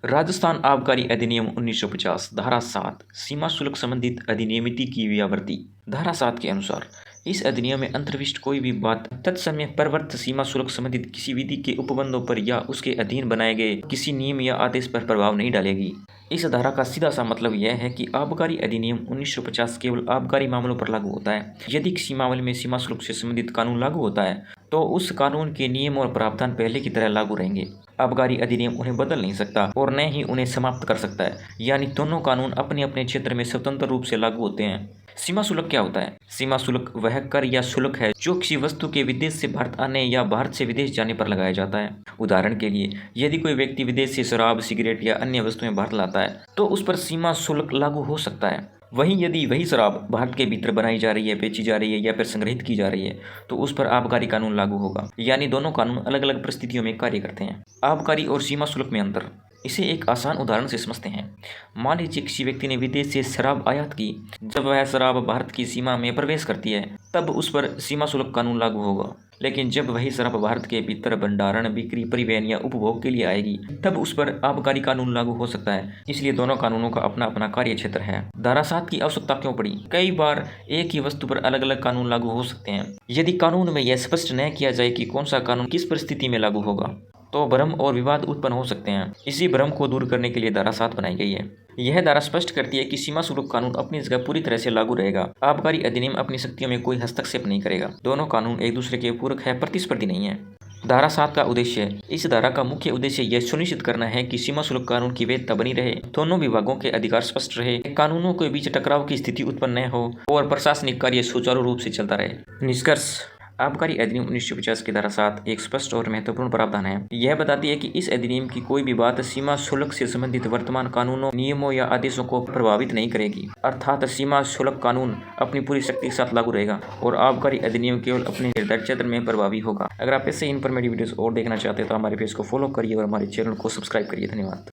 राजस्थान आबकारी अधिनियम 1950 धारा 7 सीमा शुल्क संबंधित अधिनियमिति की व्यावृत्ति। धारा 7 के अनुसार इस अधिनियम में अंतर्विष्ट कोई भी बात तत्समय प्रवर्त सीमा शुल्क संबंधित किसी विधि के उपबंधों पर या उसके अधीन बनाए गए किसी नियम या आदेश पर प्रभाव नहीं डालेगी। इस धारा का सीधा सा मतलब यह है कि आबकारी अधिनियम 1950 केवल आबकारी मामलों पर लागू होता है। यदि किसी मामले में सीमा शुल्क से संबंधित कानून लागू होता है तो उस कानून के नियम और प्रावधान पहले की तरह लागू रहेंगे। आबकारी अधिनियम उन्हें बदल नहीं सकता और न ही उन्हें समाप्त कर सकता है, यानी दोनों कानून अपने अपने क्षेत्र में स्वतंत्र रूप से लागू होते हैं। सीमा शुल्क क्या होता है? सीमा शुल्क वह कर या शुल्क है जो किसी वस्तु के विदेश से भारत आने या भारत से विदेश जाने पर लगाया जाता है। उदाहरण के लिए, यदि कोई व्यक्ति विदेश से शराब, सिगरेट या अन्य वस्तुएं भारत लाता है तो उस पर सीमा शुल्क लागू हो सकता है। वहीं यदि वही शराब भारत के भीतर बनाई जा रही है, बेची जा रही है या फिर संग्रहित की जा रही है तो उस पर आबकारी कानून लागू होगा। यानी दोनों कानून अलग अलग परिस्थितियों में कार्य करते हैं। आबकारी और सीमा शुल्क में अंतर, इसे एक आसान उदाहरण से समझते हैं। मान लीजिए किसी व्यक्ति ने विदेश से शराब आयात की। जब वह शराब भारत की सीमा में प्रवेश करती है तब उस पर सीमा शुल्क कानून लागू होगा। लेकिन जब वही शराब भारत के भीतर भंडारण, बिक्री, परिवहन या उपभोग के लिए आएगी तब उस पर आबकारी कानून लागू हो सकता है। इसलिए दोनों कानूनों का अपना अपना कार्य क्षेत्र है। धारा 7 की आवश्यकता क्यों पड़ी? कई बार एक ही वस्तु पर अलग अलग कानून लागू हो सकते हैं। यदि कानून में यह स्पष्ट न किया जाए कि कौन सा कानून किस परिस्थिति में लागू होगा तो भ्रम और विवाद उत्पन्न हो सकते हैं। इसी भ्रम को दूर करने के लिए धारा 7 बनाई गई है। यह धारा स्पष्ट करती है कि सीमा शुल्क कानून अपनी जगह पूरी तरह से लागू रहेगा। आबकारी अधिनियम अपनी शक्तियों में कोई हस्तक्षेप नहीं करेगा। दोनों कानून एक दूसरे के पूरक है, प्रतिस्पर्धी नहीं है। धारा 7 का उद्देश्य, इस धारा का मुख्य उद्देश्य यह सुनिश्चित करना है कि सीमा शुल्क कानून की वैधता बनी रहे, दोनों विभागों के अधिकार स्पष्ट रहे, कानूनों के बीच टकराव की स्थिति उत्पन्न न हो और प्रशासनिक कार्य सुचारू रूप से चलता रहे। निष्कर्ष, आबकारी अधिनियम 1950 की धारा 7 एक स्पष्ट और महत्वपूर्ण प्रावधान है। यह बताती है कि इस अधिनियम की कोई भी बात सीमा शुल्क से संबंधित वर्तमान कानूनों, नियमों या आदेशों को प्रभावित नहीं करेगी। अर्थात सीमा शुल्क कानून अपनी पूरी शक्ति के साथ लागू रहेगा और आबकारी अधिनियम केवल अपने निर्धारित क्षेत्र में प्रभावी होगा। अगर आप ऐसे इन्फॉर्मेटिव वीडियोस और देखना चाहते हैं तो हमारे पेज को फॉलो करिए और हमारे चैनल को सब्सक्राइब करिए। धन्यवाद।